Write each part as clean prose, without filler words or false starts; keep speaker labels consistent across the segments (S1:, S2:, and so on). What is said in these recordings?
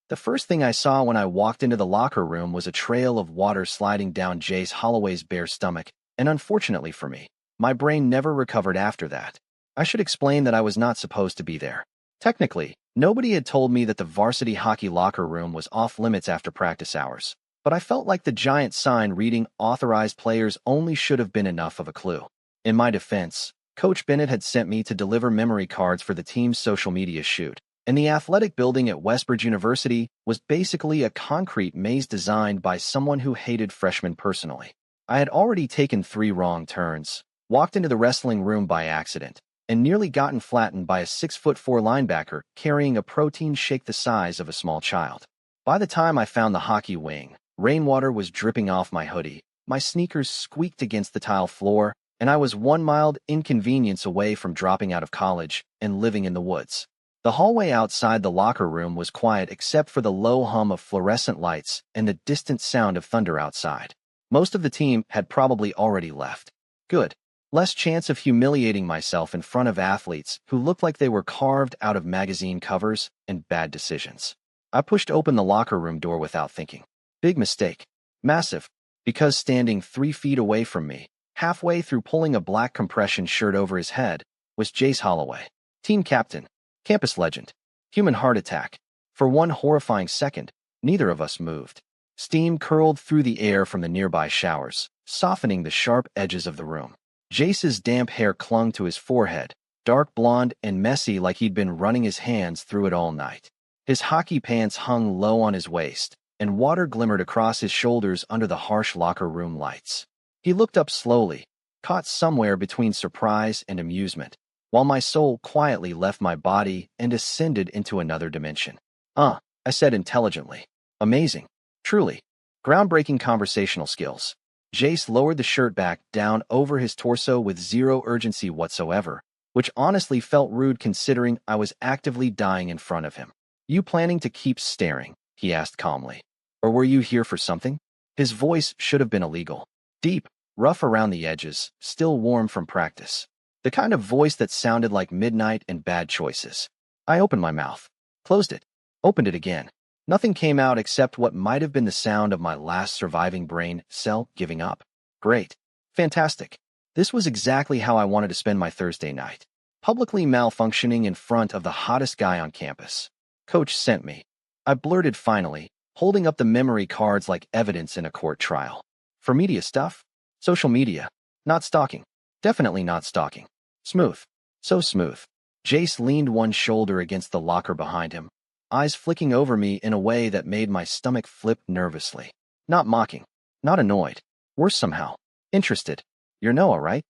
S1: The first thing I saw when I walked into the locker room was a trail of water sliding down Jace Holloway's bare stomach, and unfortunately for me, my brain never recovered after that. I should explain that I was not supposed to be there. Technically, nobody had told me that the varsity hockey locker room was off-limits after practice hours, but I felt like the giant sign reading "Authorized Players Only" should have been enough of a clue. In my defense, Coach Bennett had sent me to deliver memory cards for the team's social media shoot, and the athletic building at Westbridge University was basically a concrete maze designed by someone who hated freshmen personally. I had already taken 3 wrong turns, walked into the wrestling room by accident, and nearly gotten flattened by a 6'4" linebacker carrying a protein shake the size of a small child. By the time I found the hockey wing, rainwater was dripping off my hoodie, my sneakers squeaked against the tile floor, and I was one mild inconvenience away from dropping out of college and living in the woods. The hallway outside the locker room was quiet except for the low hum of fluorescent lights and the distant sound of thunder outside. Most of the team had probably already left. Good. Less chance of humiliating myself in front of athletes who looked like they were carved out of magazine covers and bad decisions. I pushed open the locker room door without thinking. Big mistake. Massive. Because standing 3 feet away from me, halfway through pulling a black compression shirt over his head, was Jace Holloway, team captain, campus legend, human heart attack. For one horrifying second, neither of us moved. Steam curled through the air from the nearby showers, softening the sharp edges of the room. Jace's damp hair clung to his forehead, dark blonde and messy like he'd been running his hands through it all night. His hockey pants hung low on his waist, and water glimmered across his shoulders under the harsh locker room lights. He looked up slowly, caught somewhere between surprise and amusement, while my soul quietly left my body and ascended into another dimension. I said intelligently. Amazing. Truly. Groundbreaking conversational skills. Jace lowered the shirt back down over his torso with zero urgency whatsoever, which honestly felt rude considering I was actively dying in front of him. You planning to keep staring? He asked calmly. Or were you here for something? His voice should have been illegal. Deep, rough around the edges, still warm from practice. The kind of voice that sounded like midnight and bad choices. I opened my mouth, closed it, opened it again. Nothing came out except what might have been the sound of my last surviving brain cell giving up. Great. Fantastic. This was exactly how I wanted to spend my Thursday night. Publicly malfunctioning in front of the hottest guy on campus. Coach sent me. I blurted finally, holding up the memory cards like evidence in a court trial. For media stuff? Social media. Not stalking. Definitely not stalking. Smooth. So smooth. Jace leaned one shoulder against the locker behind him, eyes flicking over me in a way that made my stomach flip nervously. Not mocking. Not annoyed. Worse somehow. Interested. You're Noah, right?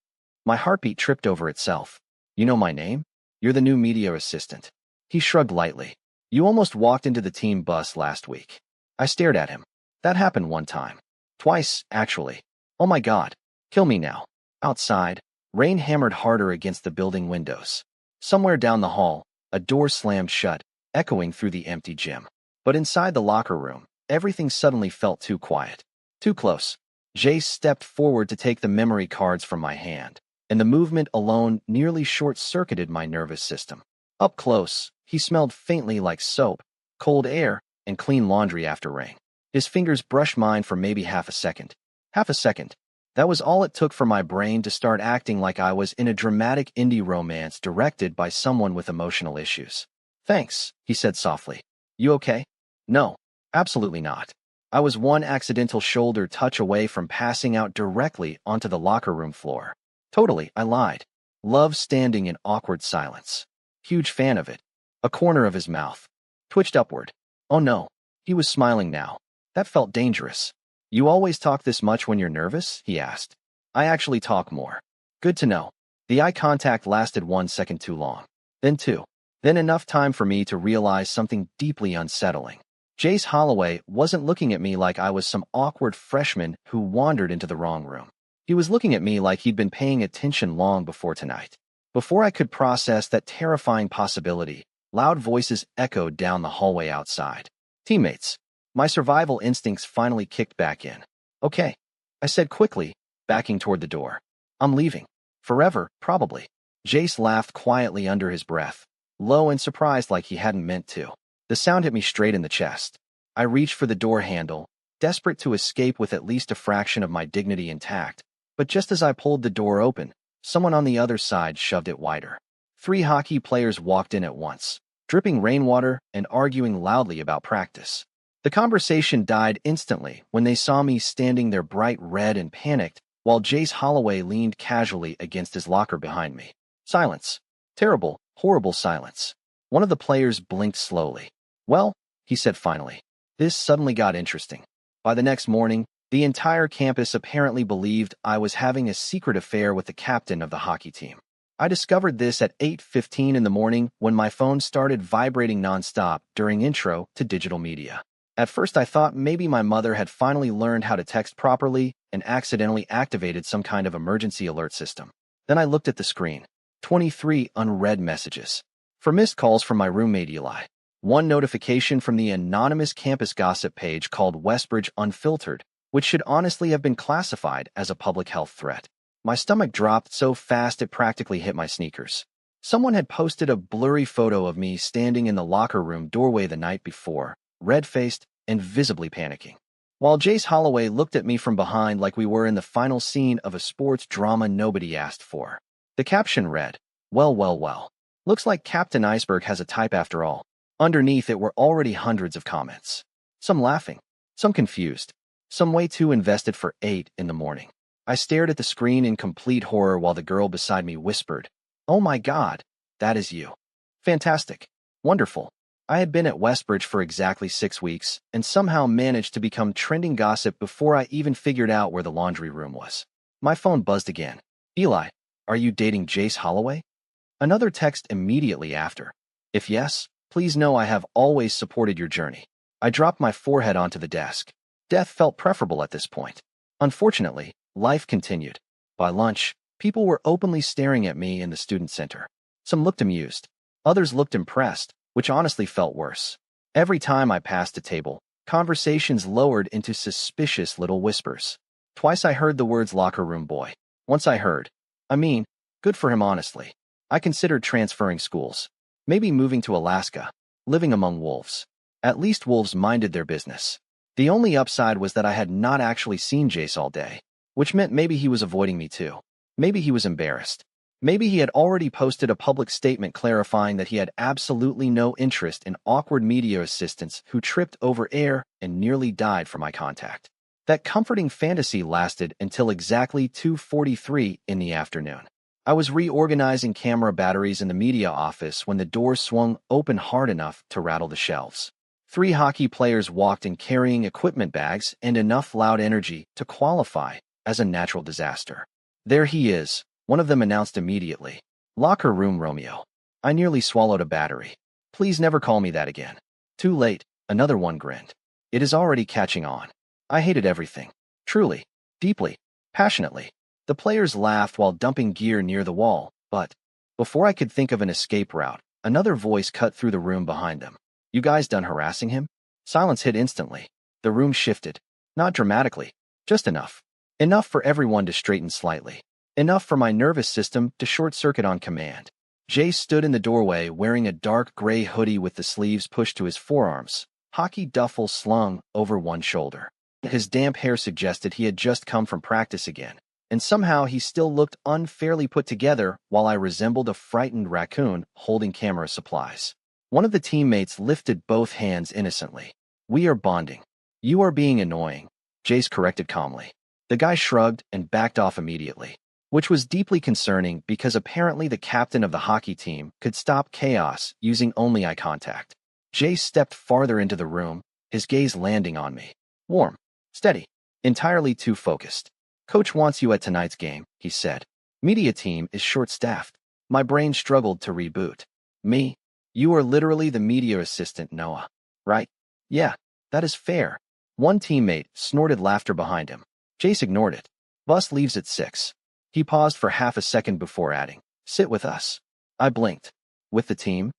S1: My heartbeat tripped over itself. You know my name? You're the new media assistant. He shrugged lightly. You almost walked into the team bus last week. I stared at him. That happened one time. Twice, actually. Oh my God. Kill me now. Outside, rain hammered harder against the building windows. Somewhere down the hall, a door slammed shut, echoing through the empty gym. But inside the locker room, everything suddenly felt too quiet. Too close. Jace stepped forward to take the memory cards from my hand, and the movement alone nearly short-circuited my nervous system. Up close, he smelled faintly like soap, cold air, and clean laundry after rain. His fingers brushed mine for maybe half a second. Half a second. That was all it took for my brain to start acting like I was in a dramatic indie romance directed by someone with emotional issues. Thanks, he said softly. You okay? No, absolutely not. I was one accidental shoulder touch away from passing out directly onto the locker room floor. Totally, I lied. Love standing in awkward silence. Huge fan of it. A corner of his mouth twitched upward. Oh no, he was smiling now. That felt dangerous. You always talk this much when you're nervous? He asked. I actually talk more. Good to know. The eye contact lasted 1 second too long. Then 2. Then enough time for me to realize something deeply unsettling. Jace Holloway wasn't looking at me like I was some awkward freshman who wandered into the wrong room. He was looking at me like he'd been paying attention long before tonight. Before I could process that terrifying possibility, loud voices echoed down the hallway outside. Teammates. My survival instincts finally kicked back in. Okay, I said quickly, backing toward the door. I'm leaving. Forever, probably. Jace laughed quietly under his breath, low and surprised like he hadn't meant to. The sound hit me straight in the chest. I reached for the door handle, desperate to escape with at least a fraction of my dignity intact. But just as I pulled the door open, someone on the other side shoved it wider. 3 hockey players walked in at once, dripping rainwater and arguing loudly about practice. The conversation died instantly when they saw me standing there bright red and panicked, while Jace Holloway leaned casually against his locker behind me. Silence. Terrible, horrible silence. One of the players blinked slowly. "Well," he said finally, "this suddenly got interesting." By the next morning, the entire campus apparently believed I was having a secret affair with the captain of the hockey team. I discovered this at 8:15 in the morning when my phone started vibrating nonstop during intro to digital media. At first I thought maybe my mother had finally learned how to text properly and accidentally activated some kind of emergency alert system. Then I looked at the screen. 23 unread messages. 4 missed calls from my roommate Eli. 1 notification from the anonymous campus gossip page called Westbridge Unfiltered, which should honestly have been classified as a public health threat. My stomach dropped so fast it practically hit my sneakers. Someone had posted a blurry photo of me standing in the locker room doorway the night before, red-faced and visibly panicking. While Jace Holloway looked at me from behind like we were in the final scene of a sports drama nobody asked for. The caption read, "Well, well, well. Looks like Captain Iceberg has a type after all." Underneath it were already hundreds of comments. Some laughing, some confused, some way too invested for 8 in the morning. I stared at the screen in complete horror while the girl beside me whispered, "Oh my God, that is you. Fantastic. Wonderful." I had been at Westbridge for exactly 6 weeks and somehow managed to become trending gossip before I even figured out where the laundry room was. My phone buzzed again. "Eli, are you dating Jace Holloway?" Another text immediately after. "If yes, please know I have always supported your journey." I dropped my forehead onto the desk. Death felt preferable at this point. Unfortunately, life continued. By lunch, people were openly staring at me in the student center. Some looked amused. Others looked impressed, which honestly felt worse. Every time I passed a table, conversations lowered into suspicious little whispers. Twice I heard the words locker room boy. Once good for him honestly. I considered transferring schools. Maybe moving to Alaska, living among wolves. At least wolves minded their business. The only upside was that I had not actually seen Jace all day, which meant maybe he was avoiding me too. Maybe he was embarrassed. Maybe he had already posted a public statement clarifying that he had absolutely no interest in awkward media assistants who tripped over air and nearly died for my contact. That comforting fantasy lasted until exactly 2:43 in the afternoon. I was reorganizing camera batteries in the media office when the door swung open hard enough to rattle the shelves. 3 hockey players walked in carrying equipment bags and enough loud energy to qualify as a natural disaster. "There he is," one of them announced immediately. "Locker room Romeo." I nearly swallowed a battery. "Please never call me that again." "Too late," another one grinned. "It is already catching on." I hated everything. Truly, deeply, passionately. The players laughed while dumping gear near the wall, but before I could think of an escape route, another voice cut through the room behind them. "You guys done harassing him?" Silence hit instantly. The room shifted. Not dramatically, just enough. Enough for everyone to straighten slightly. Enough for my nervous system to short-circuit on command. Jace stood in the doorway wearing a dark gray hoodie with the sleeves pushed to his forearms, hockey duffel slung over one shoulder. His damp hair suggested he had just come from practice again, and somehow he still looked unfairly put together while I resembled a frightened raccoon holding camera supplies. One of the teammates lifted both hands innocently. "We are bonding." "You are being annoying," Jace corrected calmly. The guy shrugged and backed off immediately, which was deeply concerning because apparently the captain of the hockey team could stop chaos using only eye contact. Jace stepped farther into the room, his gaze landing on me. Warm, steady, entirely too focused. "Coach wants you at tonight's game," he said. "Media team is short-staffed." My brain struggled to reboot. "Me? You are literally the media assistant, Noah. Right?" "Yeah, that is fair." One teammate snorted laughter behind him. Jace ignored it. "Bus leaves at 6. He paused for half a second before adding, "Sit with us." I blinked. "With the team?"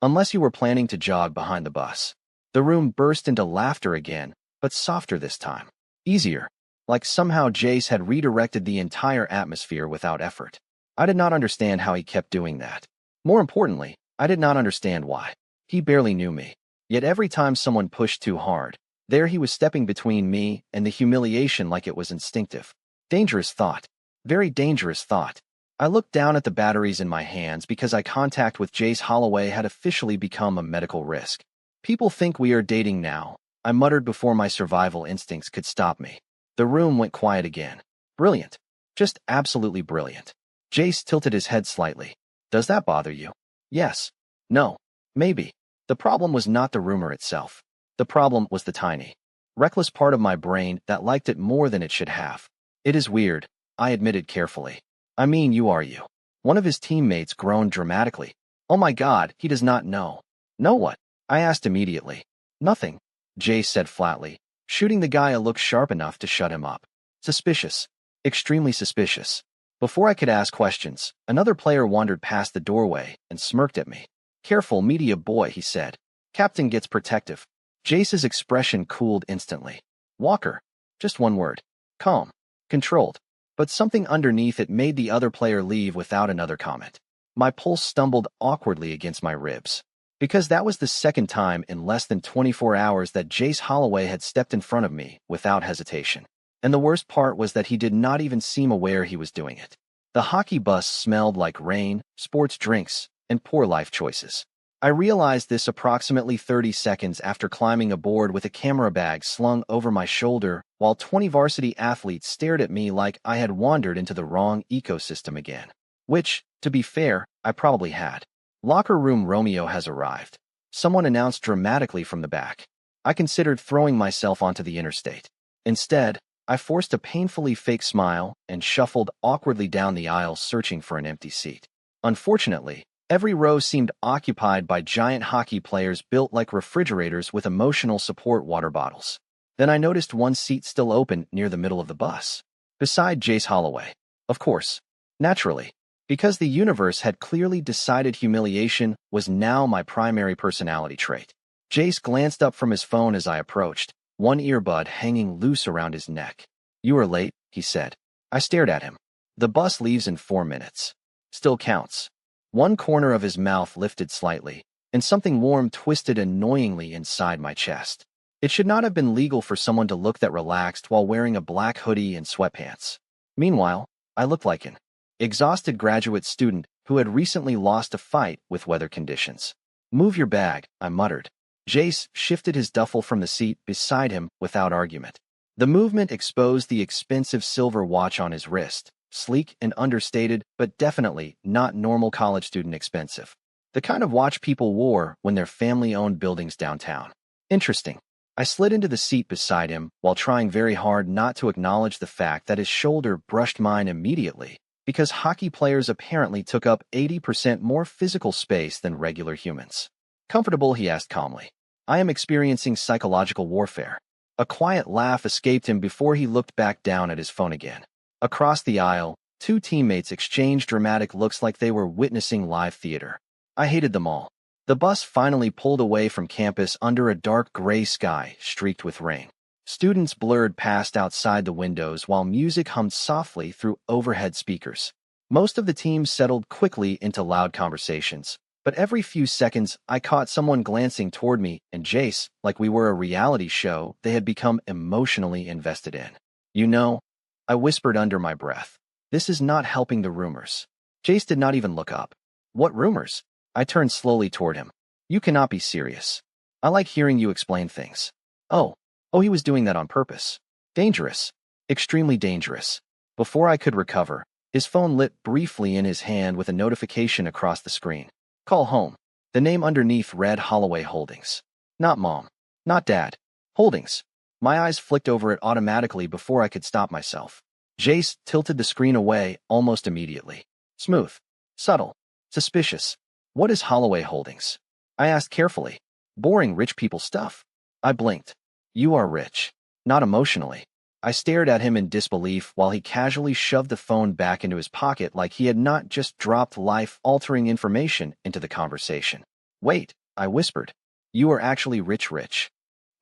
S1: "Unless you were planning to jog behind the bus." The room burst into laughter again, but softer this time. Easier. Like somehow Jace had redirected the entire atmosphere without effort. I did not understand how he kept doing that. More importantly, I did not understand why. He barely knew me. Yet every time someone pushed too hard, there he was stepping between me and the humiliation like it was instinctive. Dangerous thought. Very dangerous thought. I looked down at the batteries in my hands because eye contact with Jace Holloway had officially become a medical risk. People think we are dating now, I muttered before my survival instincts could stop me. The room went quiet again. Brilliant. Just absolutely brilliant. Jace tilted his head slightly. Does that bother you? Yes. No. Maybe. The problem was not the rumor itself. The problem was the tiny, reckless part of my brain that liked it more than it should have. It is weird, I admitted carefully. I mean, you are you. One of his teammates groaned dramatically. Oh my God, he does not know. Know what? I asked immediately. Nothing, Jace said flatly, shooting the guy a look sharp enough to shut him up. Suspicious. Extremely suspicious. Before I could ask questions, another player wandered past the doorway and smirked at me. Careful, media boy, he said. Captain gets protective. Jace's expression cooled instantly. Walker. Just one word. Calm. Controlled. But something underneath it made the other player leave without another comment. My pulse stumbled awkwardly against my ribs. Because that was the second time in less than 24 hours that Jace Holloway had stepped in front of me without hesitation. And the worst part was that he did not even seem aware he was doing it. The hockey bus smelled like rain, sports drinks, and poor life choices. I realized this approximately 30 seconds after climbing aboard with a camera bag slung over my shoulder while 20 varsity athletes stared at me like I had wandered into the wrong ecosystem again. Which, to be fair, I probably had. Locker room Romeo has arrived. Someone announced dramatically from the back. I considered throwing myself onto the interstate. Instead, I forced a painfully fake smile and shuffled awkwardly down the aisle searching for an empty seat. Unfortunately, every row seemed occupied by giant hockey players built like refrigerators with emotional support water bottles. Then I noticed one seat still open near the middle of the bus, beside Jace Holloway. Of course. Naturally. Because the universe had clearly decided humiliation was now my primary personality trait. Jace glanced up from his phone as I approached, one earbud hanging loose around his neck. You are late, he said. I stared at him. The bus leaves in 4 minutes. Still counts. One corner of his mouth lifted slightly, and something warm twisted annoyingly inside my chest. It should not have been legal for someone to look that relaxed while wearing a black hoodie and sweatpants. Meanwhile, I looked like an exhausted graduate student who had recently lost a fight with weather conditions. Move your bag, I muttered. Jace shifted his duffel from the seat beside him without argument. The movement exposed the expensive silver watch on his wrist. Sleek and understated, but definitely not normal college student expensive. The kind of watch people wore when their family-owned buildings downtown. Interesting. I slid into the seat beside him while trying very hard not to acknowledge the fact that his shoulder brushed mine immediately, because hockey players apparently took up 80% more physical space than regular humans. Comfortable, he asked calmly. I am experiencing psychological warfare. A quiet laugh escaped him before he looked back down at his phone again. Across the aisle, two teammates exchanged dramatic looks like they were witnessing live theater. I hated them all. The bus finally pulled away from campus under a dark gray sky streaked with rain. Students blurred past outside the windows while music hummed softly through overhead speakers. Most of the team settled quickly into loud conversations, but every few seconds I caught someone glancing toward me and Jace like we were a reality show they had become emotionally invested in. You know, I whispered under my breath. This is not helping the rumors. Jace did not even look up. What rumors? I turned slowly toward him. You cannot be serious. I like hearing you explain things. Oh, he was doing that on purpose. Dangerous. Extremely dangerous. Before I could recover, his phone lit briefly in his hand with a notification across the screen. Call home. The name underneath read Holloway Holdings. Not Mom. Not Dad. Holdings. My eyes flicked over it automatically before I could stop myself. Jace tilted the screen away almost immediately. Smooth. Subtle. Suspicious. What is Holloway Holdings? I asked carefully. Boring rich people stuff. I blinked. You are rich. Not emotionally. I stared at him in disbelief while he casually shoved the phone back into his pocket like he had not just dropped life-altering information into the conversation. Wait, I whispered. You are actually rich.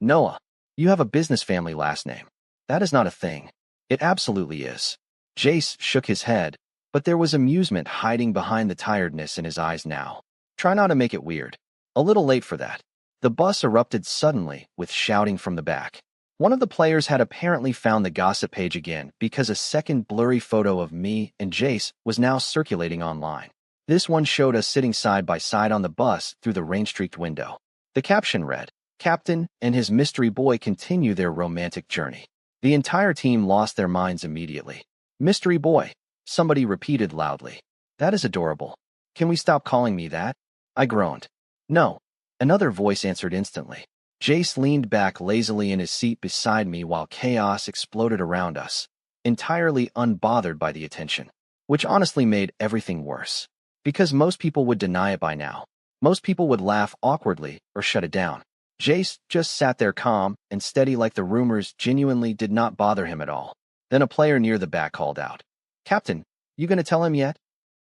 S1: Noah. You have a business family last name. That is not a thing. It absolutely is. Jace shook his head, but there was amusement hiding behind the tiredness in his eyes now. Try not to make it weird. A little late for that. The bus erupted suddenly, with shouting from the back. One of the players had apparently found the gossip page again because a second blurry photo of me and Jace was now circulating online. This one showed us sitting side by side on the bus through the rain-streaked window. The caption read, "Captain and his mystery boy continue their romantic journey." The entire team lost their minds immediately. "Mystery boy," somebody repeated loudly. "That is adorable. Can we stop calling me that?" I groaned. "No." Another voice answered instantly. Jace leaned back lazily in his seat beside me while chaos exploded around us, entirely unbothered by the attention, which honestly made everything worse. Because most people would deny it by now. Most people would laugh awkwardly or shut it down. Jace just sat there calm and steady like the rumors genuinely did not bother him at all. Then a player near the back called out, "Captain, you gonna tell him yet?"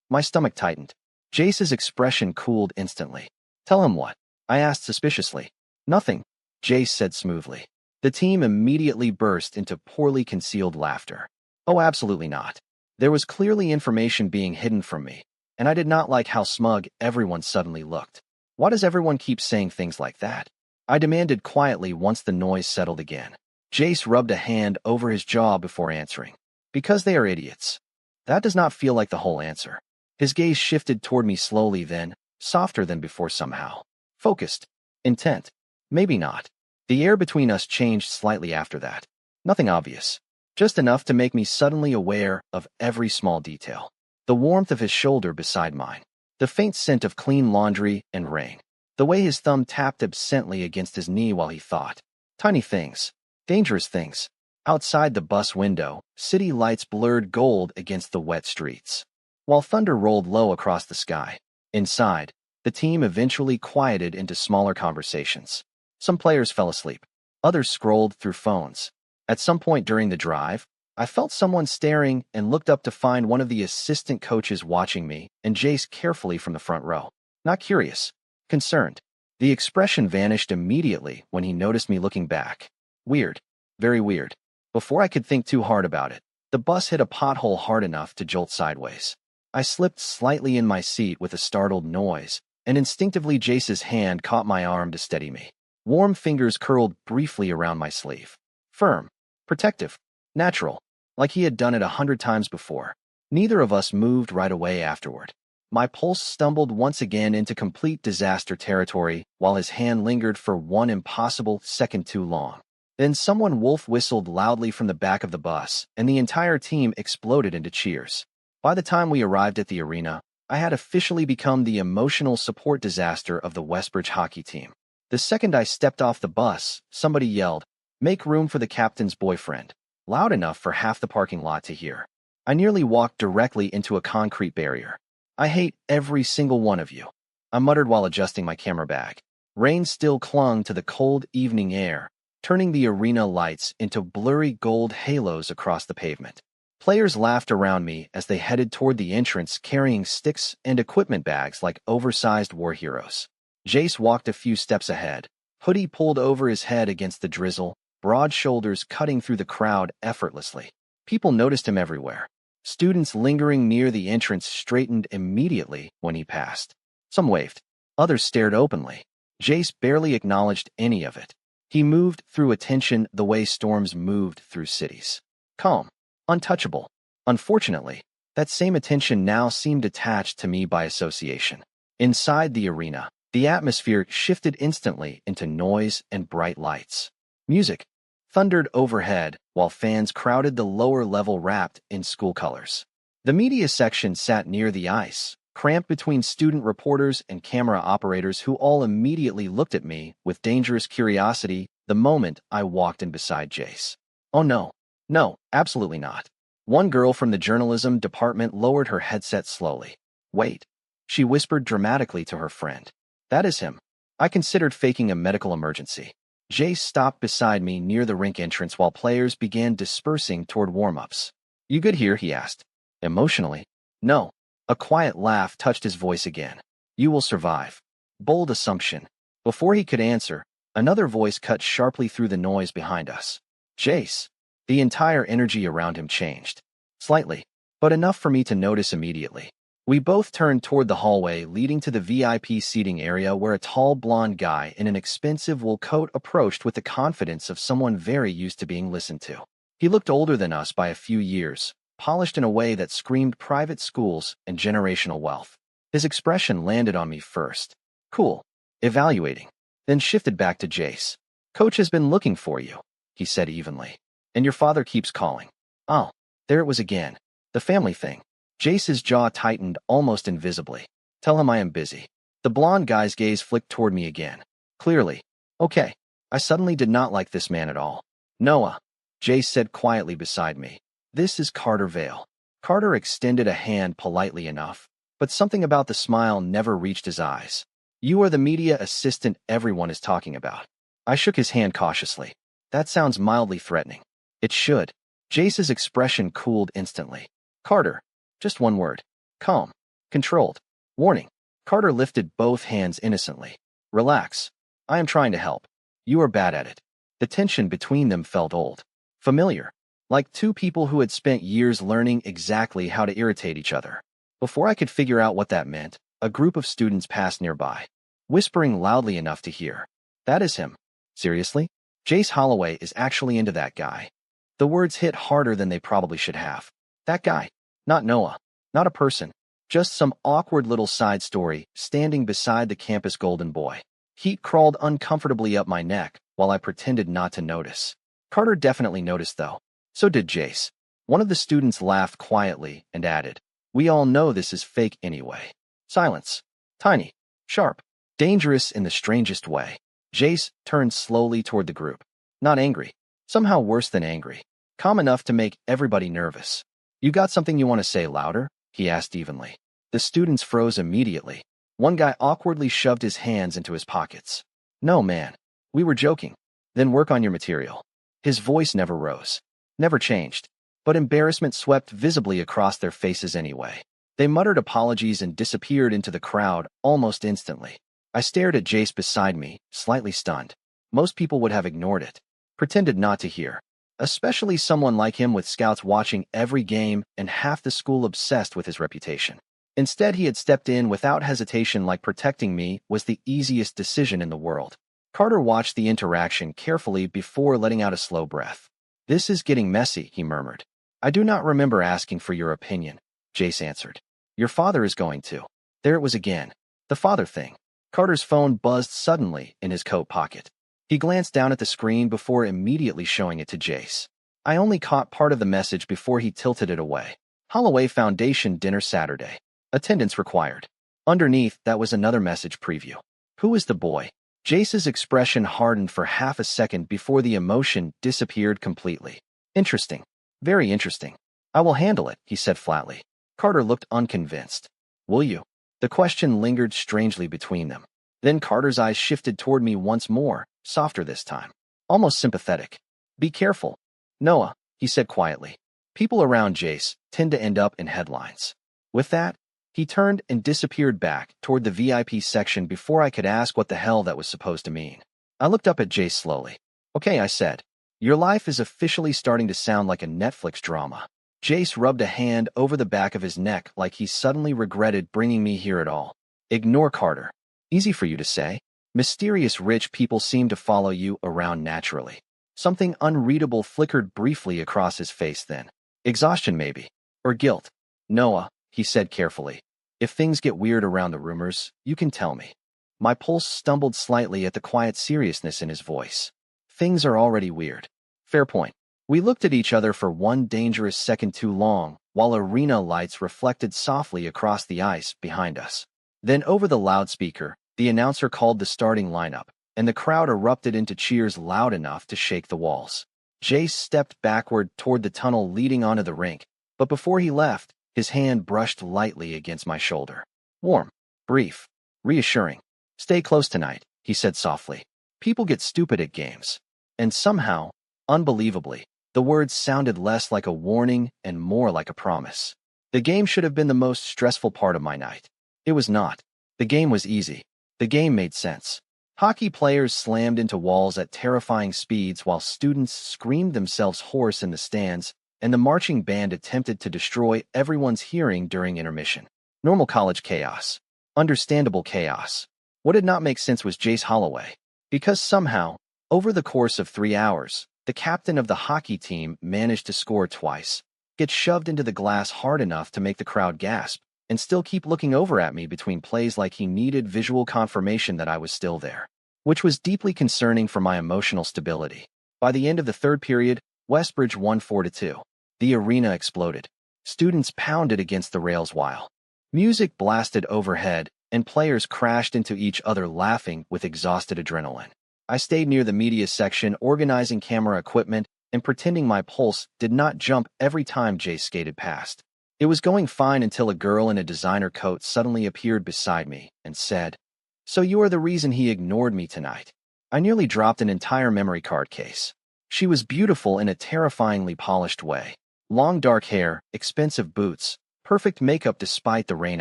S1: My stomach tightened. Jace's expression cooled instantly. "Tell him what?" I asked suspiciously. "Nothing," Jace said smoothly. The team immediately burst into poorly concealed laughter. Oh, absolutely not. There was clearly information being hidden from me, and I did not like how smug everyone suddenly looked. Why does everyone keep saying things like that? I demanded quietly once the noise settled again. Jace rubbed a hand over his jaw before answering. "Because they are idiots." That does not feel like the whole answer. His gaze shifted toward me slowly then, softer than before somehow. Focused. Intent. Maybe not. The air between us changed slightly after that. Nothing obvious. Just enough to make me suddenly aware of every small detail. The warmth of his shoulder beside mine. The faint scent of clean laundry and rain. The way his thumb tapped absently against his knee while he thought. Tiny things. Dangerous things. Outside the bus window, city lights blurred gold against the wet streets, while thunder rolled low across the sky. Inside, the team eventually quieted into smaller conversations. Some players fell asleep. Others scrolled through phones. At some point during the drive, I felt someone staring and looked up to find one of the assistant coaches watching me and Jace carefully from the front row. Not curious. Concerned. The expression vanished immediately when he noticed me looking back. Weird. Very weird. Before I could think too hard about it, the bus hit a pothole hard enough to jolt sideways. I slipped slightly in my seat with a startled noise, and instinctively Jace's hand caught my arm to steady me. Warm fingers curled briefly around my sleeve. Firm. Protective. Natural. Like he had done it 100 times before. Neither of us moved right away afterward. My pulse stumbled once again into complete disaster territory while his hand lingered for one impossible second too long. Then someone wolf whistled loudly from the back of the bus, and the entire team exploded into cheers. By the time we arrived at the arena, I had officially become the emotional support disaster of the Westbridge hockey team. The second I stepped off the bus, somebody yelled, "Make room for the captain's boyfriend," loud enough for half the parking lot to hear. I nearly walked directly into a concrete barrier. "I hate every single one of you," I muttered while adjusting my camera bag. Rain still clung to the cold evening air, turning the arena lights into blurry gold halos across the pavement. Players laughed around me as they headed toward the entrance carrying sticks and equipment bags like oversized war heroes. Jace walked a few steps ahead, hoodie pulled over his head against the drizzle, broad shoulders cutting through the crowd effortlessly. People noticed him everywhere. Students lingering near the entrance straightened immediately when he passed. Some waved. Others stared openly. Jace barely acknowledged any of it. He moved through attention the way storms moved through cities. Calm. Untouchable. Unfortunately, that same attention now seemed attached to me by association. Inside the arena, the atmosphere shifted instantly into noise and bright lights. Music thundered overhead while fans crowded the lower level wrapped in school colors. The media section sat near the ice, cramped between student reporters and camera operators who all immediately looked at me with dangerous curiosity the moment I walked in beside Jace. Oh no. No, absolutely not. One girl from the journalism department lowered her headset slowly. "Wait," she whispered dramatically to her friend. "That is him." I considered faking a medical emergency. Jace stopped beside me near the rink entrance while players began dispersing toward warm-ups. "You good here?" he asked. Emotionally. "No." A quiet laugh touched his voice again. "You will survive." Bold assumption. Before he could answer, another voice cut sharply through the noise behind us. "Jace." The entire energy around him changed. Slightly, but enough for me to notice immediately. We both turned toward the hallway leading to the VIP seating area where a tall blonde guy in an expensive wool coat approached with the confidence of someone very used to being listened to. He looked older than us by a few years, polished in a way that screamed private schools and generational wealth. His expression landed on me first. Cool. Evaluating. Then shifted back to Jace. Coach has been looking for you, he said evenly. And your father keeps calling. Oh, there it was again. The family thing. Jace's jaw tightened almost invisibly. Tell him I am busy. The blonde guy's gaze flicked toward me again. Clearly. Okay. I suddenly did not like this man at all. Noah, Jace said quietly beside me. This is Carter Vale. Carter extended a hand politely enough, but something about the smile never reached his eyes. You are the media assistant everyone is talking about. I shook his hand cautiously. That sounds mildly threatening. It should. Jace's expression cooled instantly. Carter. Just one word. Calm. Controlled. Warning. Carter lifted both hands innocently. Relax. I am trying to help. You are bad at it. The tension between them felt old. Familiar. Like two people who had spent years learning exactly how to irritate each other. Before I could figure out what that meant, a group of students passed nearby, whispering loudly enough to hear. That is him. Seriously? Jace Holloway is actually into that guy. The words hit harder than they probably should have. That guy. Not Noah. Not a person. Just some awkward little side story standing beside the campus golden boy. Heat crawled uncomfortably up my neck while I pretended not to notice. Carter definitely noticed though. So did Jace. One of the students laughed quietly and added, We all know this is fake anyway. Silence. Tiny. Sharp. Dangerous in the strangest way. Jace turned slowly toward the group. Not angry. Somehow worse than angry. Calm enough to make everybody nervous. You got something you want to say louder? He asked evenly. The students froze immediately. One guy awkwardly shoved his hands into his pockets. No, man. We were joking. Then work on your material. His voice never rose. Never changed. But embarrassment swept visibly across their faces anyway. They muttered apologies and disappeared into the crowd almost instantly. I stared at Jace beside me, slightly stunned. Most people would have ignored it. Pretended not to hear. Especially someone like him with scouts watching every game and half the school obsessed with his reputation. Instead, he had stepped in without hesitation like protecting me was the easiest decision in the world. Carter watched the interaction carefully before letting out a slow breath. This is getting messy, he murmured. I do not remember asking for your opinion, Jace answered. Your father is going to. There it was again. The father thing. Carter's phone buzzed suddenly in his coat pocket. He glanced down at the screen before immediately showing it to Jace. I only caught part of the message before he tilted it away. Holloway Foundation dinner Saturday. Attendance required. Underneath, that was another message preview. Who is the boy? Jace's expression hardened for half a second before the emotion disappeared completely. Interesting. Very interesting. I will handle it, he said flatly. Carter looked unconvinced. Will you? The question lingered strangely between them. Then Carter's eyes shifted toward me once more, softer this time. Almost sympathetic. Be careful. Noah, he said quietly. People around Jace tend to end up in headlines. With that, he turned and disappeared back toward the VIP section before I could ask what the hell that was supposed to mean. I looked up at Jace slowly. Okay, I said. Your life is officially starting to sound like a Netflix drama. Jace rubbed a hand over the back of his neck like he suddenly regretted bringing me here at all. Ignore Carter. Easy for you to say. Mysterious rich people seem to follow you around naturally. Something unreadable flickered briefly across his face then. Exhaustion maybe. Or guilt. Noah, he said carefully. If things get weird around the rumors, you can tell me. My pulse stumbled slightly at the quiet seriousness in his voice. Things are already weird. Fair point. We looked at each other for one dangerous second too long, while arena lights reflected softly across the ice behind us. Then over the loudspeaker, the announcer called the starting lineup, and the crowd erupted into cheers loud enough to shake the walls. Jace stepped backward toward the tunnel leading onto the rink, but before he left, his hand brushed lightly against my shoulder. Warm, brief, reassuring. Stay close tonight, he said softly. People get stupid at games. And somehow, unbelievably, the words sounded less like a warning and more like a promise. The game should have been the most stressful part of my night. It was not. The game was easy. The game made sense. Hockey players slammed into walls at terrifying speeds while students screamed themselves hoarse in the stands, and the marching band attempted to destroy everyone's hearing during intermission. Normal college chaos. Understandable chaos. What did not make sense was Jace Holloway. Because somehow, over the course of 3 hours, the captain of the hockey team managed to score twice, get shoved into the glass hard enough to make the crowd gasp, and still keep looking over at me between plays like he needed visual confirmation that I was still there, which was deeply concerning for my emotional stability. By the end of the third period, Westbridge won 4-2. The arena exploded. Students pounded against the rails while music blasted overhead, and players crashed into each other laughing with exhausted adrenaline. I stayed near the media section, organizing camera equipment and pretending my pulse did not jump every time Jay skated past. It was going fine until a girl in a designer coat suddenly appeared beside me and said, "So you are the reason he ignored me tonight." I nearly dropped an entire memory card case. She was beautiful in a terrifyingly polished way. Long dark hair, expensive boots, perfect makeup despite the rain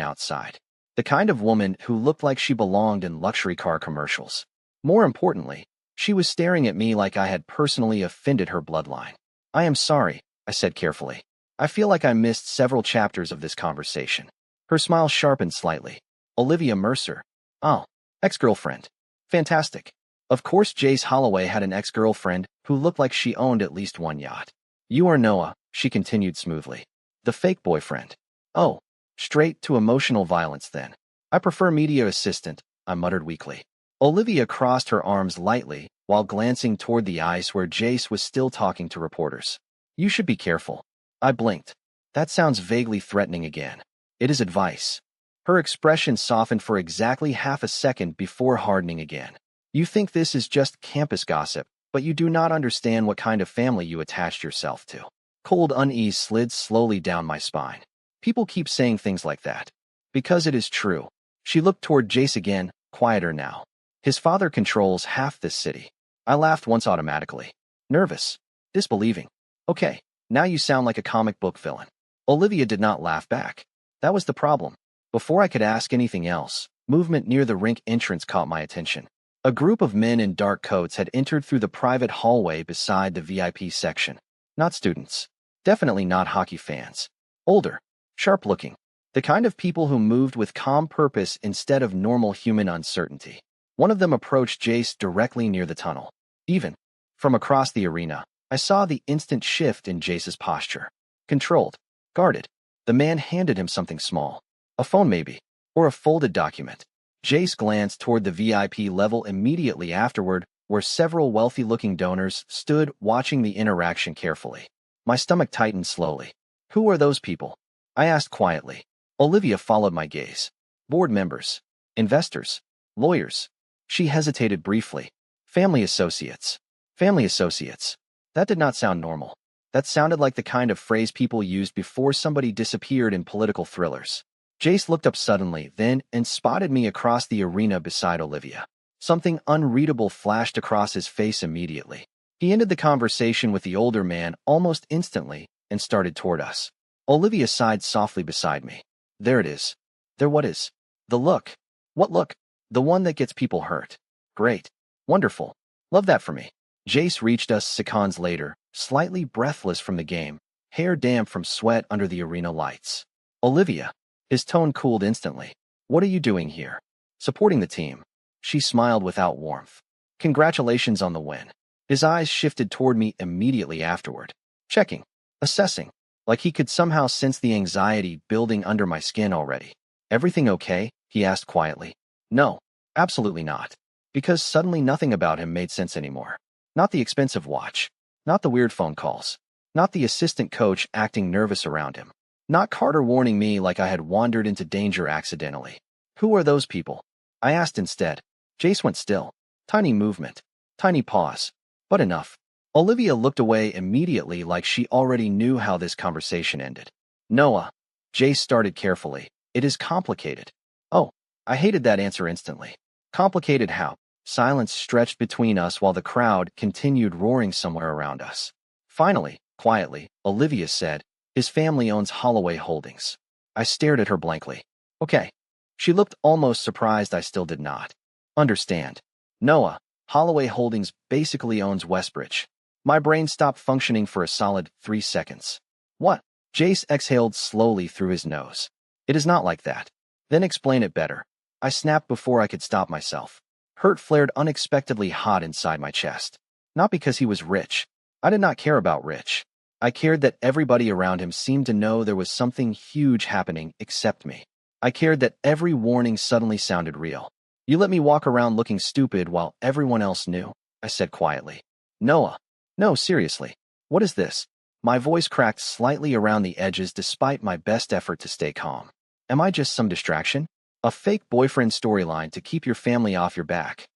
S1: outside. The kind of woman who looked like she belonged in luxury car commercials. More importantly, she was staring at me like I had personally offended her bloodline. "I am sorry," I said carefully. "I feel like I missed several chapters of this conversation." Her smile sharpened slightly. "Olivia Mercer. Oh, ex-girlfriend. Fantastic." Of course Jace Holloway had an ex-girlfriend who looked like she owned at least one yacht. "You are Noah," she continued smoothly. "The fake boyfriend." "Oh, straight to emotional violence then." "I prefer media assistant," I muttered weakly. Olivia crossed her arms lightly while glancing toward the ice where Jace was still talking to reporters. "You should be careful." I blinked. "That sounds vaguely threatening again." "It is advice." Her expression softened for exactly half a second before hardening again. "You think this is just campus gossip, but you do not understand what kind of family you attached yourself to." Cold unease slid slowly down my spine. People keep saying things like that. Because it is true. She looked toward Jace again, quieter now. "His father controls half this city." I laughed once automatically. Nervous. Disbelieving. "Okay, now you sound like a comic book villain." Olivia did not laugh back. That was the problem. Before I could ask anything else, movement near the rink entrance caught my attention. A group of men in dark coats had entered through the private hallway beside the VIP section. Not students. Definitely not hockey fans. Older. Sharp-looking. The kind of people who moved with calm purpose instead of normal human uncertainty. One of them approached Jace directly near the tunnel. Even from across the arena, I saw the instant shift in Jace's posture. Controlled. Guarded. The man handed him something small. A phone maybe. Or a folded document. Jace glanced toward the VIP level immediately afterward, where several wealthy-looking donors stood watching the interaction carefully. My stomach tightened slowly. "Who are those people?" I asked quietly. Olivia followed my gaze. "Board members. Investors. Lawyers." She hesitated briefly. "Family associates." Family associates. That did not sound normal. That sounded like the kind of phrase people used before somebody disappeared in political thrillers. Jace looked up suddenly, then, and spotted me across the arena beside Olivia. Something unreadable flashed across his face immediately. He ended the conversation with the older man almost instantly and started toward us. Olivia sighed softly beside me. "There it is." "There what is?" "The look." "What look?" "The one that gets people hurt." "Great. Wonderful. Love that for me." Jace reached us seconds later, slightly breathless from the game, hair damp from sweat under the arena lights. "Olivia." His tone cooled instantly. "What are you doing here?" "Supporting the team." She smiled without warmth. "Congratulations on the win." His eyes shifted toward me immediately afterward. Checking. Assessing. Like he could somehow sense the anxiety building under my skin already. "Everything okay?" he asked quietly. "No. Absolutely not." Because suddenly nothing about him made sense anymore. Not the expensive watch. Not the weird phone calls. Not the assistant coach acting nervous around him. Not Carter warning me like I had wandered into danger accidentally. "Who are those people?" I asked instead. Jace went still. Tiny movement. Tiny pause. But enough. Olivia looked away immediately like she already knew how this conversation ended. "Noah." Jace started carefully. "It is complicated." "Oh." I hated that answer instantly. Complicated how? Silence stretched between us while the crowd continued roaring somewhere around us. Finally, quietly, Olivia said, "His family owns Holloway Holdings." I stared at her blankly. "Okay." She looked almost surprised I still did not understand. "Noah, Holloway Holdings basically owns Westbridge." My brain stopped functioning for a solid 3 seconds. "What?" Jace exhaled slowly through his nose. "It is not like that." Then explain it better. I snapped before I could stop myself. Hurt flared unexpectedly hot inside my chest. Not because he was rich. I did not care about rich. I cared that everybody around him seemed to know there was something huge happening except me. I cared that every warning suddenly sounded real. You let me walk around looking stupid while everyone else knew, I said quietly. Noah. No, seriously. What is this? My voice cracked slightly around the edges despite my best effort to stay calm. Am I just some distraction? A fake boyfriend storyline to keep your family off your back?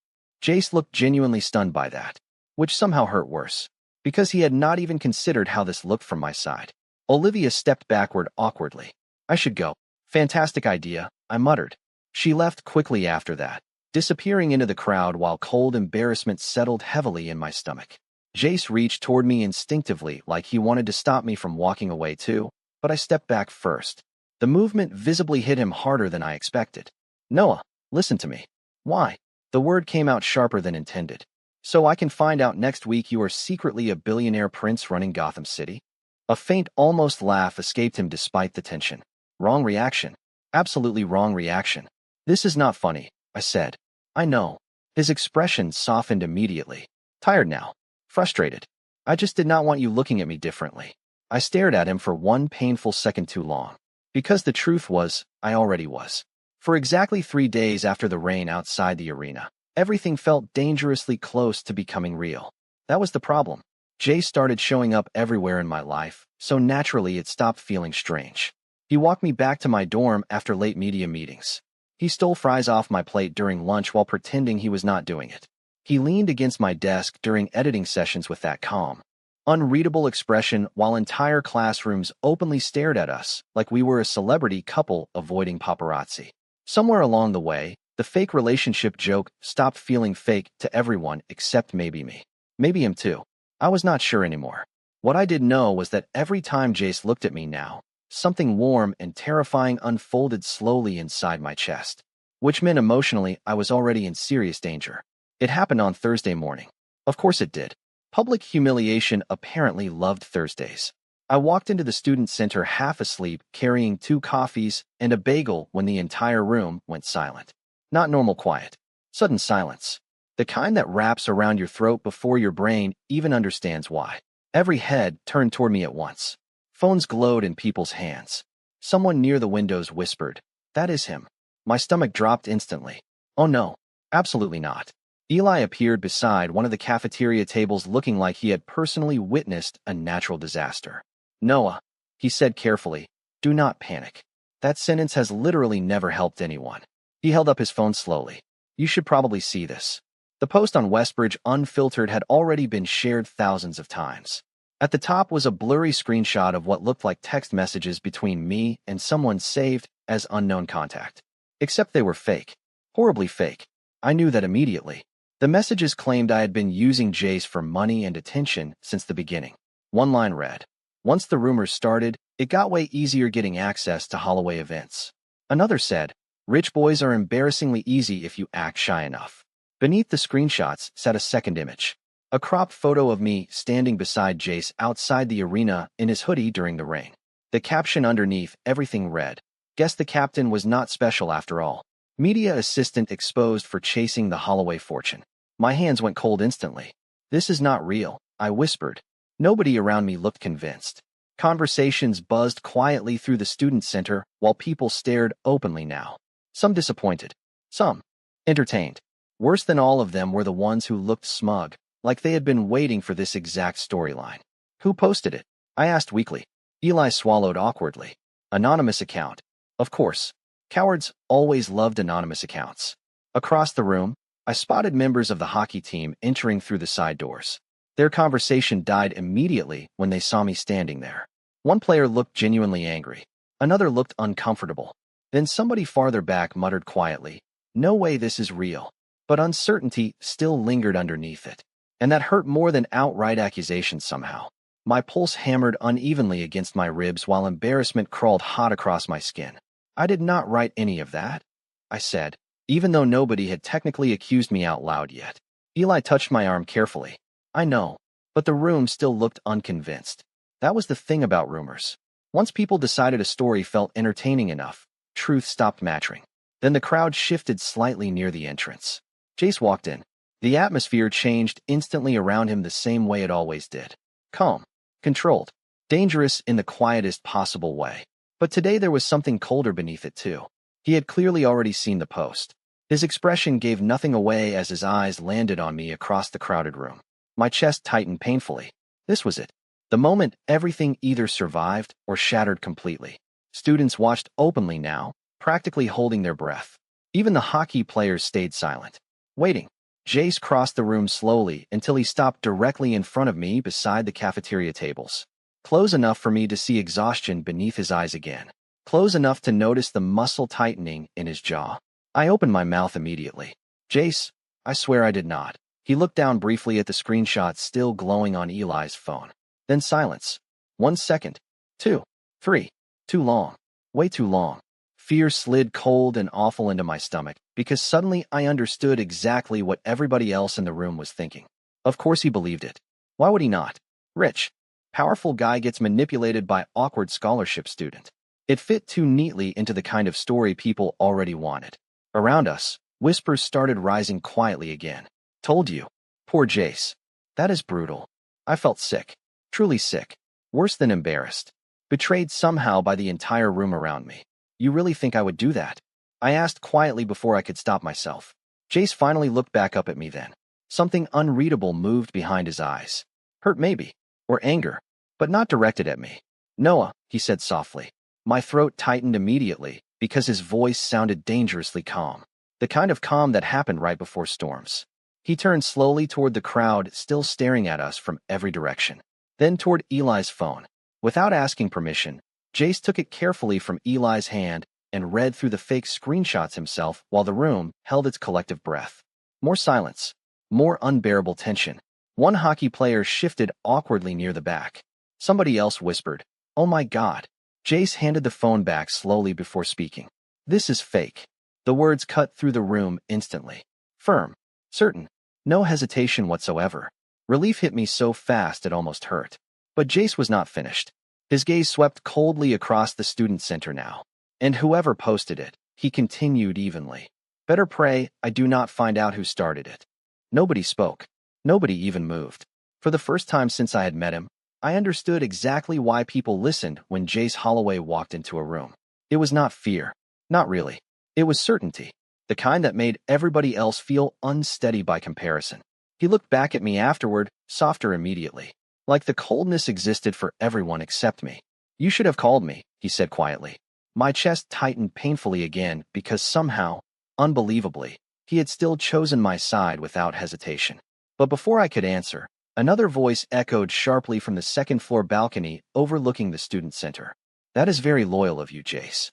S1: Jace looked genuinely stunned by that, which somehow hurt worse, because he had not even considered how this looked from my side. Olivia stepped backward awkwardly. I should go. Fantastic idea, I muttered. She left quickly after that, disappearing into the crowd while cold embarrassment settled heavily in my stomach. Jace reached toward me instinctively like he wanted to stop me from walking away too, but I stepped back first. The movement visibly hit him harder than I expected. Noah, listen to me. Why? The word came out sharper than intended. So I can find out next week you are secretly a billionaire prince running Gotham City? A faint, almost laugh escaped him despite the tension. Wrong reaction. Absolutely wrong reaction. This is not funny, I said. I know. His expression softened immediately. Tired now. Frustrated. I just did not want you looking at me differently. I stared at him for one painful second too long. Because the truth was, I already was. For exactly 3 days after the rain outside the arena, everything felt dangerously close to becoming real. That was the problem. Jay started showing up everywhere in my life, so naturally it stopped feeling strange. He walked me back to my dorm after late media meetings. He stole fries off my plate during lunch while pretending he was not doing it. He leaned against my desk during editing sessions with that calm, unreadable expression while entire classrooms openly stared at us like we were a celebrity couple avoiding paparazzi. Somewhere along the way, the fake relationship joke stopped feeling fake to everyone except maybe me. Maybe him too. I was not sure anymore. What I did know was that every time Jace looked at me now, something warm and terrifying unfolded slowly inside my chest, which meant emotionally I was already in serious danger. It happened on Thursday morning. Of course it did. Public humiliation apparently loved Thursdays. I walked into the student center half asleep, carrying 2 coffees and a bagel when the entire room went silent. Not normal quiet. Sudden silence. The kind that wraps around your throat before your brain even understands why. Every head turned toward me at once. Phones glowed in people's hands. Someone near the windows whispered, "That is him." My stomach dropped instantly. Oh no, absolutely not. Eli appeared beside one of the cafeteria tables looking like he had personally witnessed a natural disaster. Noah, he said carefully, do not panic. That sentence has literally never helped anyone. He held up his phone slowly. You should probably see this. The post on Westbridge Unfiltered had already been shared thousands of times. At the top was a blurry screenshot of what looked like text messages between me and someone saved as unknown contact. Except they were fake. Horribly fake. I knew that immediately. The messages claimed I had been using Jace for money and attention since the beginning. One line read, "Once the rumors started, it got way easier getting access to Holloway events." Another said, "Rich boys are embarrassingly easy if you act shy enough." Beneath the screenshots sat a second image. A cropped photo of me standing beside Jace outside the arena in his hoodie during the rain. The caption underneath everything read, "Guess the captain was not special after all. Media assistant exposed for chasing the Holloway fortune." My hands went cold instantly. This is not real, I whispered. Nobody around me looked convinced. Conversations buzzed quietly through the student center while people stared openly now. Some disappointed. Some entertained. Worse than all of them were the ones who looked smug, like they had been waiting for this exact storyline. Who posted it? I asked weakly. Eli swallowed awkwardly. Anonymous account. Of course. Cowards always loved anonymous accounts. Across the room, I spotted members of the hockey team entering through the side doors. Their conversation died immediately when they saw me standing there. One player looked genuinely angry. Another looked uncomfortable. Then somebody farther back muttered quietly, "No way this is real." But uncertainty still lingered underneath it. And that hurt more than outright accusation somehow. My pulse hammered unevenly against my ribs while embarrassment crawled hot across my skin. "I did not write any of that," I said, even though nobody had technically accused me out loud yet. Eli touched my arm carefully. I know, but the room still looked unconvinced. That was the thing about rumors. Once people decided a story felt entertaining enough, truth stopped matching. Then the crowd shifted slightly near the entrance. Jace walked in. The atmosphere changed instantly around him the same way it always did. Calm, controlled, dangerous in the quietest possible way. But today there was something colder beneath it too. He had clearly already seen the post. His expression gave nothing away as his eyes landed on me across the crowded room. My chest tightened painfully. This was it. The moment everything either survived or shattered completely. Students watched openly now, practically holding their breath. Even the hockey players stayed silent, waiting. Jace crossed the room slowly until he stopped directly in front of me beside the cafeteria tables. Close enough for me to see exhaustion beneath his eyes again. Close enough to notice the muscle tightening in his jaw. I opened my mouth immediately. Jace, I swear I did not. He looked down briefly at the screenshot still glowing on Eli's phone. Then silence. 1 second. 2. 3. Too long. Way too long. Fear slid cold and awful into my stomach, because suddenly I understood exactly what everybody else in the room was thinking. Of course he believed it. Why would he not? Rich, powerful guy gets manipulated by awkward scholarship student. It fit too neatly into the kind of story people already wanted. Around us, whispers started rising quietly again. Told you. Poor Jace. That is brutal. I felt sick. Truly sick. Worse than embarrassed. Betrayed somehow by the entire room around me. You really think I would do that? I asked quietly before I could stop myself. Jace finally looked back up at me then. Something unreadable moved behind his eyes. Hurt maybe. Or anger. But not directed at me. Noah, he said softly. My throat tightened immediately because his voice sounded dangerously calm. The kind of calm that happened right before storms. He turned slowly toward the crowd still staring at us from every direction. Then toward Eli's phone. Without asking permission, Jace took it carefully from Eli's hand and read through the fake screenshots himself while the room held its collective breath. More silence. More unbearable tension. One hockey player shifted awkwardly near the back. Somebody else whispered, "Oh my God." Jace handed the phone back slowly before speaking. "This is fake." The words cut through the room instantly. Firm. Certain. No hesitation whatsoever. Relief hit me so fast it almost hurt. But Jace was not finished. His gaze swept coldly across the student center now. And whoever posted it, he continued evenly. Better pray I do not find out who started it. Nobody spoke. Nobody even moved. For the first time since I had met him, I understood exactly why people listened when Jace Holloway walked into a room. It was not fear. Not really. It was certainty. The kind that made everybody else feel unsteady by comparison. He looked back at me afterward, softer immediately. Like the coldness existed for everyone except me. You should have called me, he said quietly. My chest tightened painfully again because somehow, unbelievably, he had still chosen my side without hesitation. But before I could answer, another voice echoed sharply from the second-floor balcony overlooking the student center. That is very loyal of you, Jace.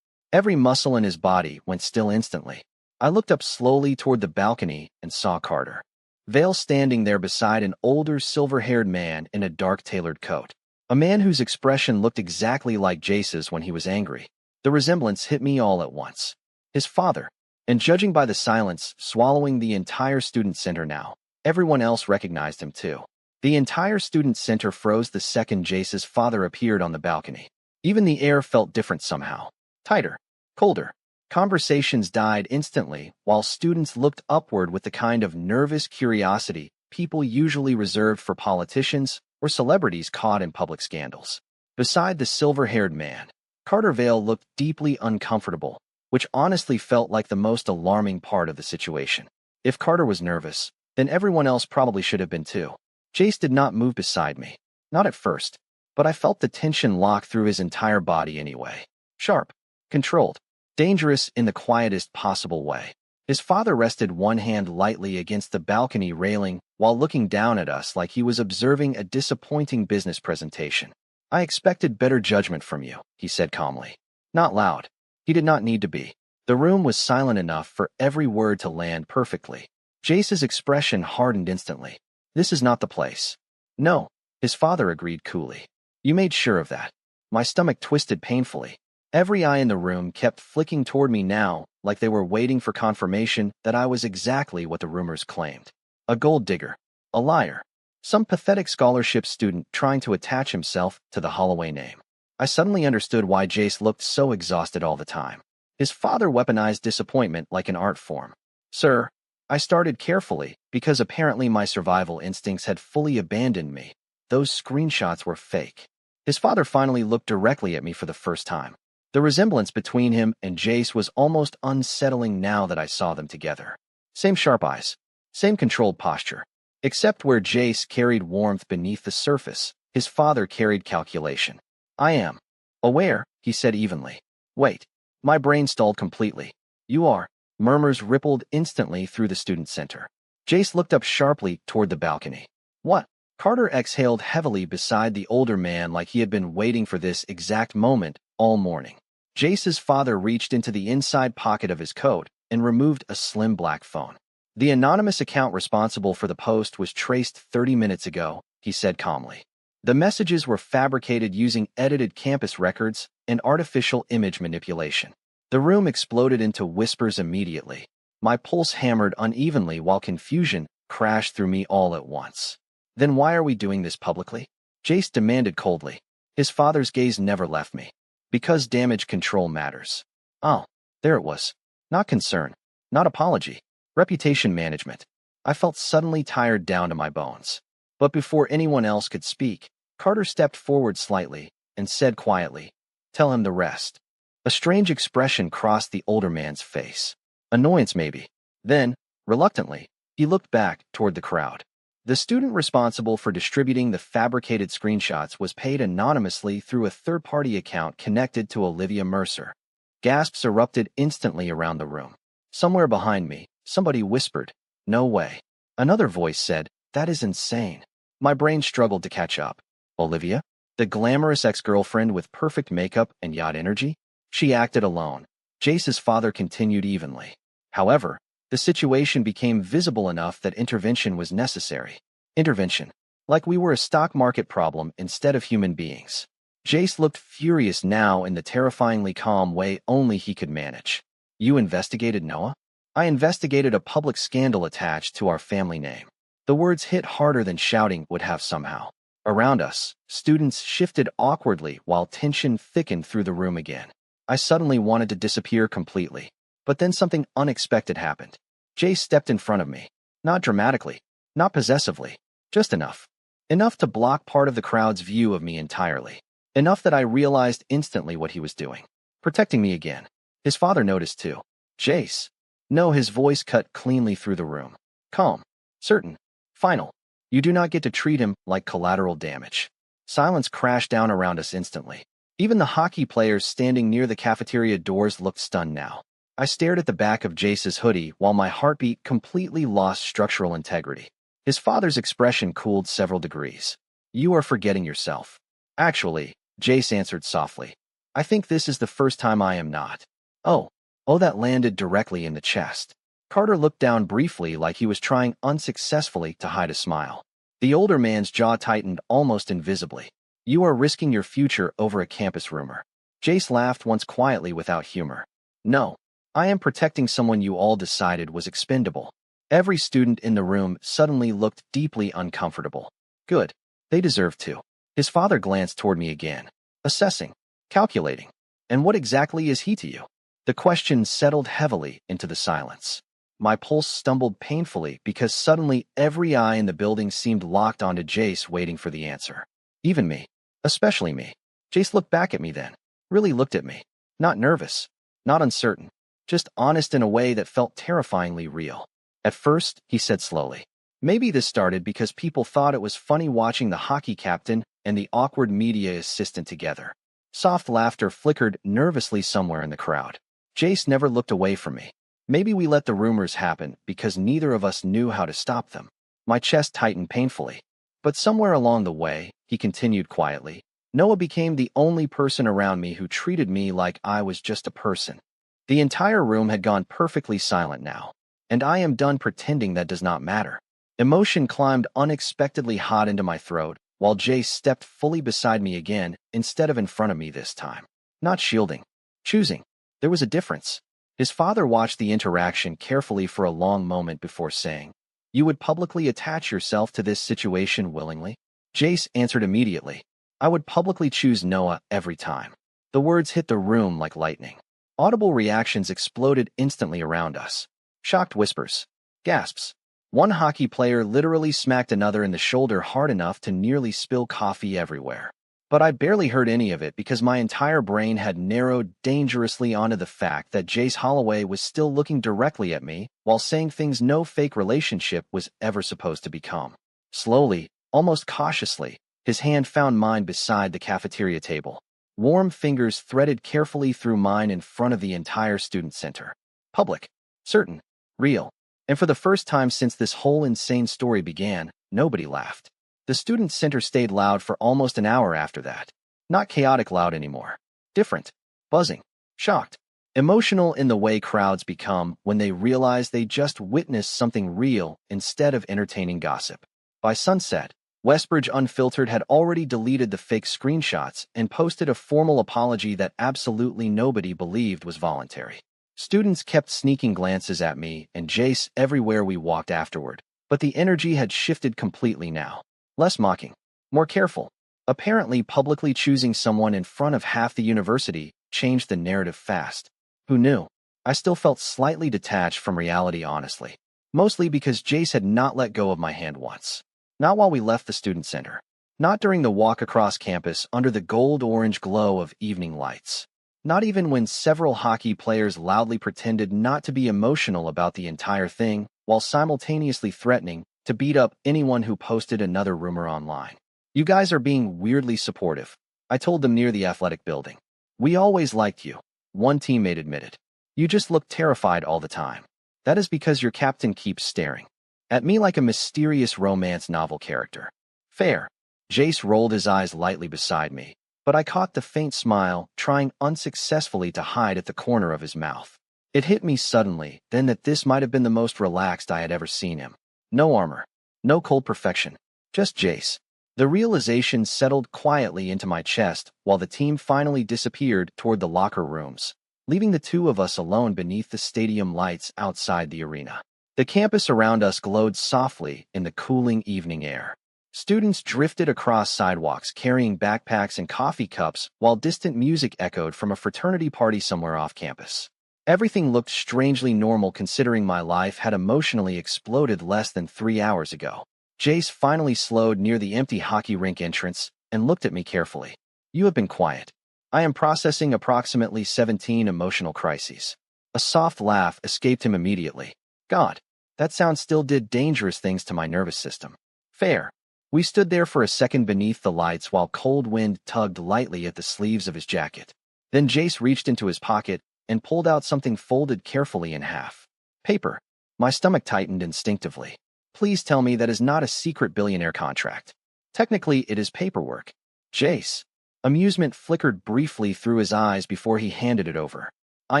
S1: Every muscle in his body went still instantly. I looked up slowly toward the balcony and saw Carter. Vale standing there beside an older silver-haired man in a dark-tailored coat. A man whose expression looked exactly like Jace's when he was angry. The resemblance hit me all at once. His father. And judging by the silence swallowing the entire student center now, everyone else recognized him too. The entire student center froze the second Jace's father appeared on the balcony. Even the air felt different somehow. Tighter. Colder. Conversations died instantly while students looked upward with the kind of nervous curiosity people usually reserved for politicians or celebrities caught in public scandals. Beside the silver-haired man, Carter Vale looked deeply uncomfortable, which honestly felt like the most alarming part of the situation. If Carter was nervous, then everyone else probably should have been too. Jace did not move beside me. Not at first, but I felt the tension lock through his entire body anyway. Sharp. Controlled. Dangerous in the quietest possible way. His father rested one hand lightly against the balcony railing while looking down at us like he was observing a disappointing business presentation. I expected better judgment from you, he said calmly. Not loud. He did not need to be. The room was silent enough for every word to land perfectly. Jace's expression hardened instantly. This is not the place. No, his father agreed coolly. You made sure of that. My stomach twisted painfully. Every eye in the room kept flicking toward me now, like they were waiting for confirmation that I was exactly what the rumors claimed. A gold digger. A liar. Some pathetic scholarship student trying to attach himself to the Holloway name. I suddenly understood why Jace looked so exhausted all the time. His father weaponized disappointment like an art form. Sir, I started carefully because apparently my survival instincts had fully abandoned me. Those screenshots were fake. His father finally looked directly at me for the first time. The resemblance between him and Jace was almost unsettling now that I saw them together. Same sharp eyes, same controlled posture. Except where Jace carried warmth beneath the surface, his father carried calculation. I am aware, he said evenly. Wait. My brain stalled completely. You are. Murmurs rippled instantly through the student center. Jace looked up sharply toward the balcony. What? Carter exhaled heavily beside the older man like he had been waiting for this exact moment all morning. Jace's father reached into the inside pocket of his coat and removed a slim black phone. The anonymous account responsible for the post was traced 30 minutes ago, he said calmly. The messages were fabricated using edited campus records and artificial image manipulation. The room exploded into whispers immediately. My pulse hammered unevenly while confusion crashed through me all at once. Then why are we doing this publicly? Jace demanded coldly. His father's gaze never left me. Because damage control matters. Oh, there it was. Not concern. Not apology. Reputation management. I felt suddenly tired down to my bones. But before anyone else could speak, Carter stepped forward slightly and said quietly, "Tell him the rest." A strange expression crossed the older man's face. Annoyance, maybe. Then, reluctantly, he looked back toward the crowd. The student responsible for distributing the fabricated screenshots was paid anonymously through a third-party account connected to Olivia Mercer. Gasps erupted instantly around the room. Somewhere behind me, somebody whispered, "No way." Another voice said, "That is insane." My brain struggled to catch up. Olivia? The glamorous ex-girlfriend with perfect makeup and yacht energy? She acted alone. Jace's father continued evenly. However, the situation became visible enough that intervention was necessary. Intervention. Like we were a stock market problem instead of human beings. Jace looked furious now in the terrifyingly calm way only he could manage. You investigated Noah? I investigated a public scandal attached to our family name. The words hit harder than shouting would have somehow. Around us, students shifted awkwardly while tension thickened through the room again. I suddenly wanted to disappear completely. But then something unexpected happened. Jace stepped in front of me. Not dramatically, not possessively, just enough. Enough to block part of the crowd's view of me entirely. Enough that I realized instantly what he was doing. Protecting me again. His father noticed too. Jace. No, his voice cut cleanly through the room. Calm. Certain. Final. You do not get to treat him like collateral damage. Silence crashed down around us instantly. Even the hockey players standing near the cafeteria doors looked stunned now. I stared at the back of Jace's hoodie while my heartbeat completely lost structural integrity. His father's expression cooled several degrees. You are forgetting yourself. Actually, Jace answered softly. I think this is the first time I am not. Oh, that landed directly in the chest. Carter looked down briefly like he was trying unsuccessfully to hide a smile. The older man's jaw tightened almost invisibly. You are risking your future over a campus rumor. Jace laughed once quietly without humor. No. I am protecting someone you all decided was expendable. Every student in the room suddenly looked deeply uncomfortable. Good. They deserve to. His father glanced toward me again. Assessing. Calculating. And what exactly is he to you? The question settled heavily into the silence. My pulse stumbled painfully because suddenly every eye in the building seemed locked onto Jace waiting for the answer. Even me. Especially me. Jace looked back at me then. Really looked at me. Not nervous. Not uncertain. Just honest in a way that felt terrifyingly real. At first, he said slowly, maybe this started because people thought it was funny watching the hockey captain and the awkward media assistant together. Soft laughter flickered nervously somewhere in the crowd. Jace never looked away from me. Maybe we let the rumors happen because neither of us knew how to stop them. My chest tightened painfully. But somewhere along the way, he continued quietly, Noah became the only person around me who treated me like I was just a person. The entire room had gone perfectly silent now, and I am done pretending that does not matter. Emotion climbed unexpectedly hot into my throat, while Jace stepped fully beside me again instead of in front of me this time. Not shielding. Choosing. There was a difference. His father watched the interaction carefully for a long moment before saying, You would publicly attach yourself to this situation willingly? Jace answered immediately, I would publicly choose Noah every time. The words hit the room like lightning. Audible reactions exploded instantly around us. Shocked whispers. Gasps. One hockey player literally smacked another in the shoulder hard enough to nearly spill coffee everywhere. But I barely heard any of it because my entire brain had narrowed dangerously onto the fact that Jace Holloway was still looking directly at me while saying things no fake relationship was ever supposed to become. Slowly, almost cautiously, his hand found mine beside the cafeteria table. Warm fingers threaded carefully through mine in front of the entire student center. Public. Certain. Real. And for the first time since this whole insane story began, nobody laughed. The student center stayed loud for almost an hour after that. Not chaotic loud anymore. Different. Buzzing. Shocked. Emotional in the way crowds become when they realize they just witnessed something real instead of entertaining gossip. By sunset, Westbridge Unfiltered had already deleted the fake screenshots and posted a formal apology that absolutely nobody believed was voluntary. Students kept sneaking glances at me and Jace everywhere we walked afterward, but the energy had shifted completely now. Less mocking. More careful. Apparently, publicly choosing someone in front of half the university changed the narrative fast. Who knew? I still felt slightly detached from reality, honestly. Mostly because Jace had not let go of my hand once. Not while we left the student center. Not during the walk across campus under the gold-orange glow of evening lights. Not even when several hockey players loudly pretended not to be emotional about the entire thing while simultaneously threatening to beat up anyone who posted another rumor online. You guys are being weirdly supportive, I told them near the athletic building. We always liked you, one teammate admitted. You just look terrified all the time. That is because your captain keeps staring at me like a mysterious romance novel character. Fair. Jace rolled his eyes lightly beside me, but I caught the faint smile, trying unsuccessfully to hide at the corner of his mouth. It hit me suddenly, then, that this might have been the most relaxed I had ever seen him. No armor. No cold perfection. Just Jace. The realization settled quietly into my chest while the team finally disappeared toward the locker rooms, leaving the two of us alone beneath the stadium lights outside the arena. The campus around us glowed softly in the cooling evening air. Students drifted across sidewalks carrying backpacks and coffee cups while distant music echoed from a fraternity party somewhere off campus. Everything looked strangely normal considering my life had emotionally exploded less than 3 hours ago. Jace finally slowed near the empty hockey rink entrance and looked at me carefully. You have been quiet. I am processing approximately 17 emotional crises. A soft laugh escaped him immediately. God, that sound still did dangerous things to my nervous system. Fair. We stood there for a second beneath the lights while cold wind tugged lightly at the sleeves of his jacket. Then Jace reached into his pocket and pulled out something folded carefully in half. Paper. My stomach tightened instinctively. Please tell me that is not a secret billionaire contract. Technically, it is paperwork. Jace. Amusement flickered briefly through his eyes before he handed it over. I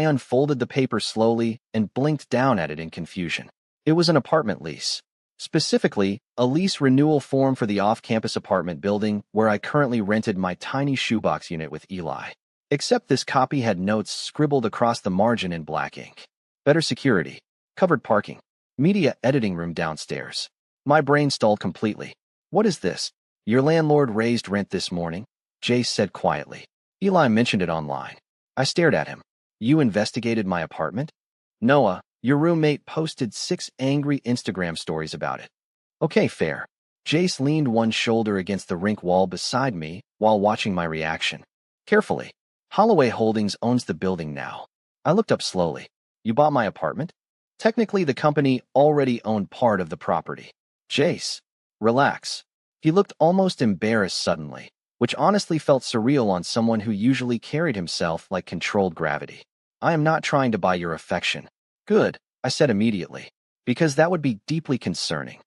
S1: unfolded the paper slowly and blinked down at it in confusion. It was an apartment lease. Specifically, a lease renewal form for the off-campus apartment building where I currently rented my tiny shoebox unit with Eli. Except this copy had notes scribbled across the margin in black ink. Better security. Covered parking. Media editing room downstairs. My brain stalled completely. What is this? Your landlord raised rent this morning? Jace said quietly. Eli mentioned it online. I stared at him. You investigated my apartment? Noah, your roommate, posted 6 angry Instagram stories about it. Okay, fair. Jace leaned one shoulder against the rink wall beside me while watching my reaction. Carefully. Holloway Holdings owns the building now. I looked up slowly. You bought my apartment? Technically, the company already owned part of the property. Jace, relax. He looked almost embarrassed suddenly, which honestly felt surreal on someone who usually carried himself like controlled gravity. I am not trying to buy your affection. Good, I said immediately, because that would be deeply concerning.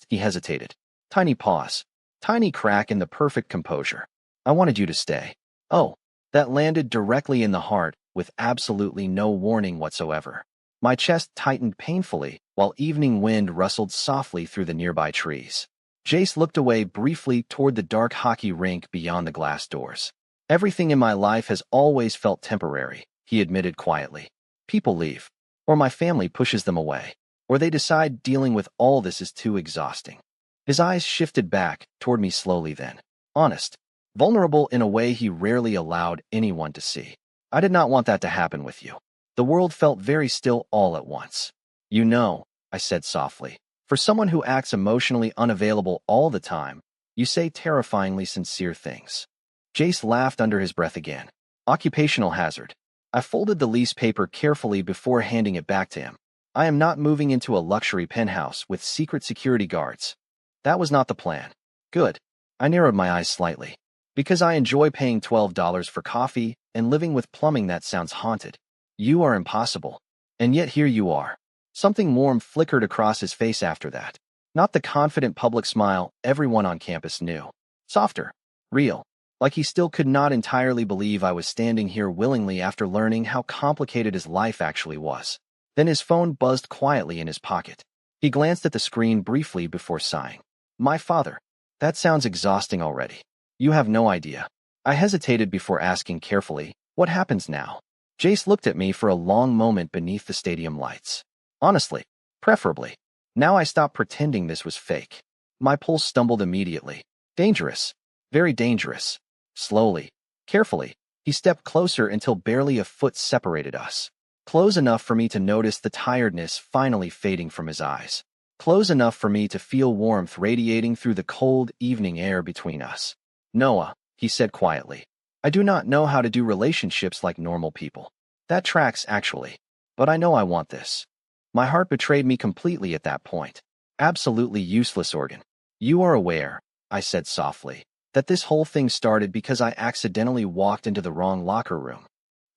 S1: He hesitated. Tiny pause. Tiny crack in the perfect composure. I wanted you to stay. Oh, that landed directly in the heart with absolutely no warning whatsoever. My chest tightened painfully while evening wind rustled softly through the nearby trees. Jace looked away briefly toward the dark hockey rink beyond the glass doors. Everything in my life has always felt temporary, he admitted quietly. People leave, or my family pushes them away, or they decide dealing with all this is too exhausting. His eyes shifted back toward me slowly then. Honest. Vulnerable in a way he rarely allowed anyone to see. I did not want that to happen with you. The world felt very still all at once. You know, I said softly, for someone who acts emotionally unavailable all the time, you say terrifyingly sincere things. Jace laughed under his breath again. Occupational hazard. I folded the lease paper carefully before handing it back to him. I am not moving into a luxury penthouse with secret security guards. That was not the plan. Good. I narrowed my eyes slightly. Because I enjoy paying $12 for coffee and living with plumbing that sounds haunted. You are impossible. And yet here you are. Something warm flickered across his face after that. Not the confident public smile everyone on campus knew. Softer. Real. Like he still could not entirely believe I was standing here willingly after learning how complicated his life actually was. Then his phone buzzed quietly in his pocket. He glanced at the screen briefly before sighing. My father. That sounds exhausting already. You have no idea. I hesitated before asking carefully, what happens now? Jace looked at me for a long moment beneath the stadium lights. Honestly, preferably. Now I stopped pretending this was fake. My pulse stumbled immediately. Dangerous. Very dangerous. Slowly, carefully, he stepped closer until barely a foot separated us. Close enough for me to notice the tiredness finally fading from his eyes. Close enough for me to feel warmth radiating through the cold evening air between us. Noah, he said quietly, I do not know how to do relationships like normal people. That tracks, actually. But I know I want this. My heart betrayed me completely at that point. Absolutely useless organ. You are aware, I said softly, that this whole thing started because I accidentally walked into the wrong locker room.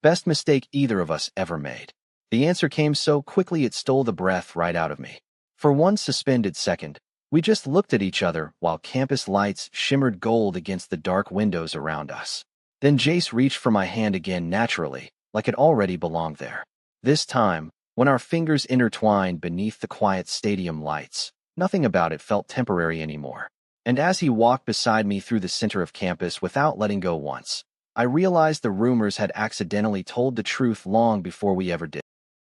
S1: Best mistake either of us ever made. The answer came so quickly it stole the breath right out of me. For one suspended second, we just looked at each other while campus lights shimmered gold against the dark windows around us. Then Jace reached for my hand again naturally, like it already belonged there. This time, when our fingers intertwined beneath the quiet stadium lights, nothing about it felt temporary anymore. And as he walked beside me through the center of campus without letting go once, I realized the rumors had accidentally told the truth long before we ever did.